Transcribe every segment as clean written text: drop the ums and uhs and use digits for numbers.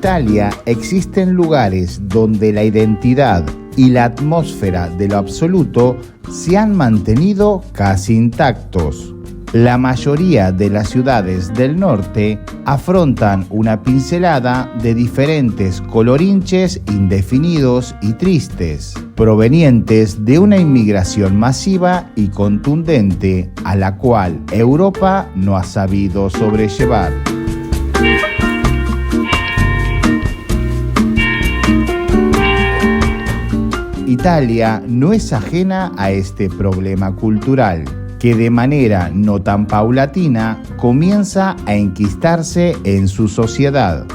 Italia existen lugares donde la identidad y la atmósfera de lo absoluto se han mantenido casi intactos. La mayoría de las ciudades del norte afrontan una pincelada de diferentes colorinches indefinidos y tristes, provenientes de una inmigración masiva y contundente a la cual Europa no ha sabido sobrellevar. Italia no es ajena a este problema cultural, que de manera no tan paulatina comienza a enquistarse en su sociedad.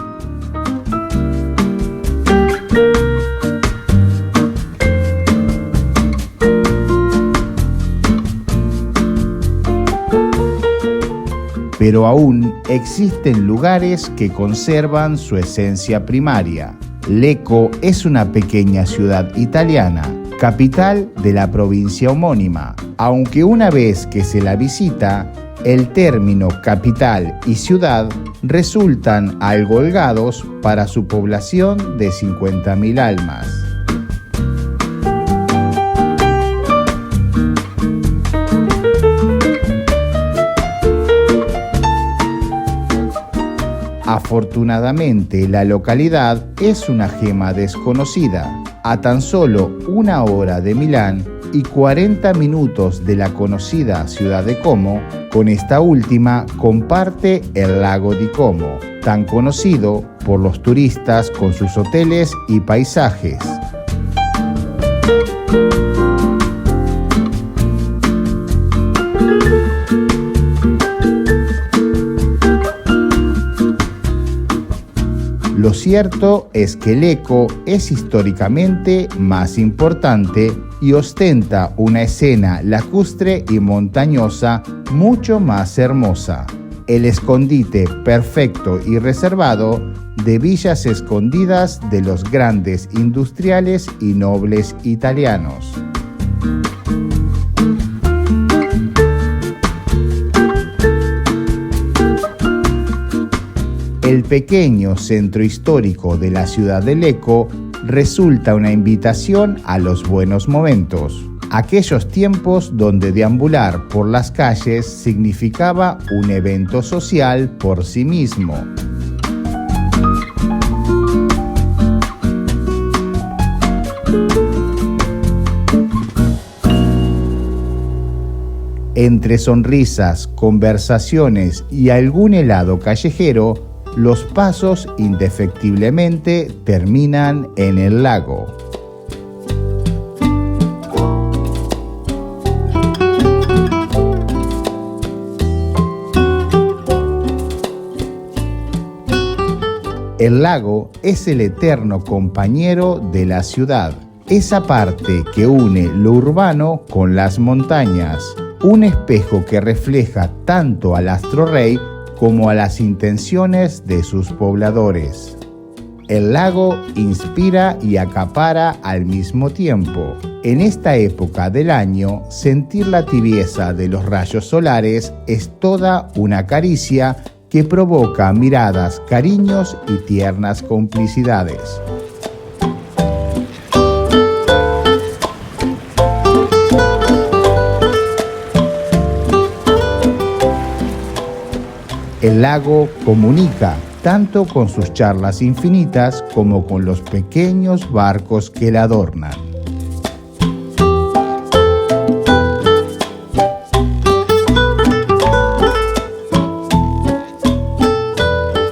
Pero aún existen lugares que conservan su esencia primaria. Lecco es una pequeña ciudad italiana, capital de la provincia homónima, aunque una vez que se la visita, el término capital y ciudad resultan algo holgados para su población de 50.000 almas. Afortunadamente, la localidad es una gema desconocida, a tan solo 1 hora de Milán y 40 minutos de la conocida ciudad de Como. Con esta última comparte el lago di Como, tan conocido por los turistas con sus hoteles y paisajes. Lo cierto es que Lecco es históricamente más importante y ostenta una escena lacustre y montañosa mucho más hermosa, el escondite perfecto y reservado de villas escondidas de los grandes industriales y nobles italianos. El pequeño centro histórico de la ciudad de Lecco resulta una invitación a los buenos momentos, aquellos tiempos donde deambular por las calles significaba un evento social por sí mismo. Entre sonrisas, conversaciones y algún helado callejero, los pasos indefectiblemente terminan en el lago. El lago es el eterno compañero de la ciudad, esa parte que une lo urbano con las montañas, un espejo que refleja tanto al astro rey como a las intenciones de sus pobladores. El lago inspira y acapara al mismo tiempo. En esta época del año, sentir la tibieza de los rayos solares es toda una caricia que provoca miradas, cariños y tiernas complicidades. El lago comunica tanto con sus charlas infinitas como con los pequeños barcos que la adornan.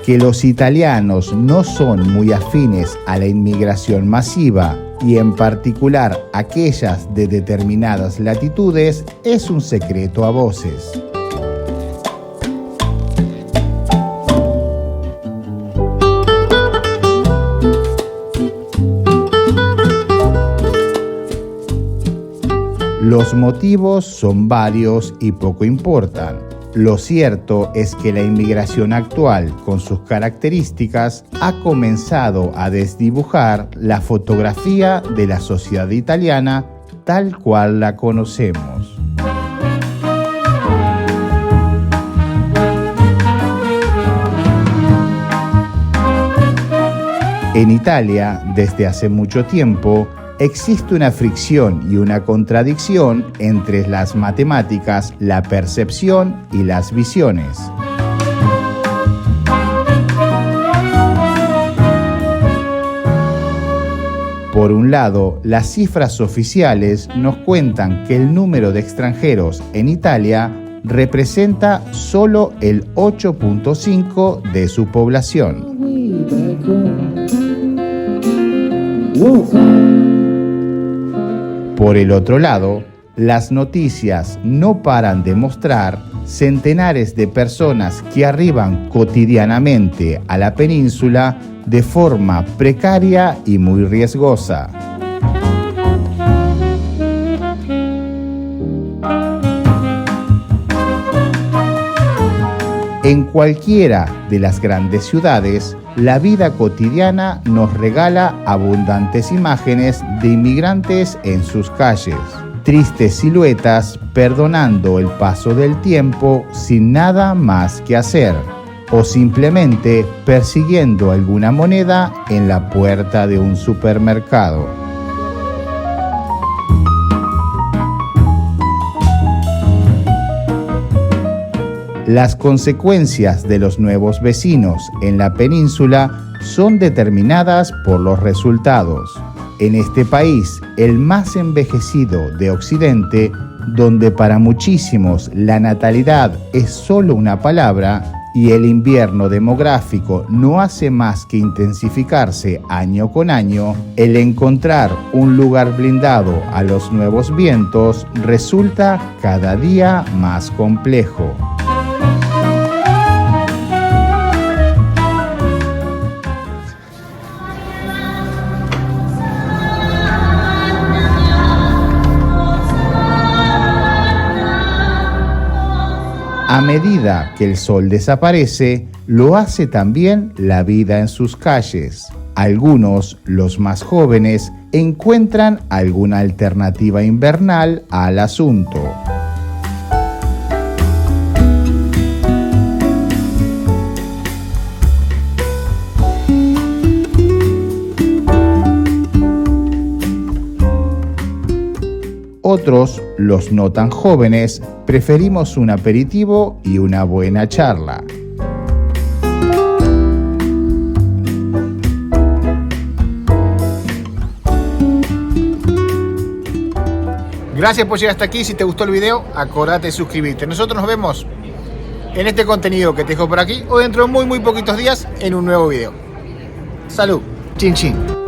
Que los italianos no son muy afines a la inmigración masiva y en particular aquellas de determinadas latitudes es un secreto a voces. Los motivos son varios y poco importan. Lo cierto es que la inmigración actual, con sus características, ha comenzado a desdibujar la fotografía de la sociedad italiana tal cual la conocemos. En Italia, desde hace mucho tiempo, existe una fricción y una contradicción entre las matemáticas, la percepción y las visiones. Por un lado, las cifras oficiales nos cuentan que el número de extranjeros en Italia representa solo el 8.5% de su población. Por el otro lado, las noticias no paran de mostrar centenares de personas que arriban cotidianamente a la península de forma precaria y muy riesgosa. En cualquiera de las grandes ciudades, la vida cotidiana nos regala abundantes imágenes de inmigrantes en sus calles, tristes siluetas perdonando el paso del tiempo sin nada más que hacer, o simplemente persiguiendo alguna moneda en la puerta de un supermercado. Las consecuencias de los nuevos vecinos en la península son determinadas por los resultados. En este país, el más envejecido de Occidente, donde para muchísimos la natalidad es solo una palabra y el invierno demográfico no hace más que intensificarse año con año, el encontrar un lugar blindado a los nuevos vientos resulta cada día más complejo. A medida que el sol desaparece, lo hace también la vida en sus calles. Algunos, los más jóvenes, encuentran alguna alternativa invernal al asunto. Otros, los no tan jóvenes, preferimos un aperitivo y una buena charla. Gracias por llegar hasta aquí. Si te gustó el video, acordate de suscribirte. Nosotros nos vemos en este contenido que te dejo por aquí o dentro de muy poquitos días en un nuevo video. Salud. Chin chin.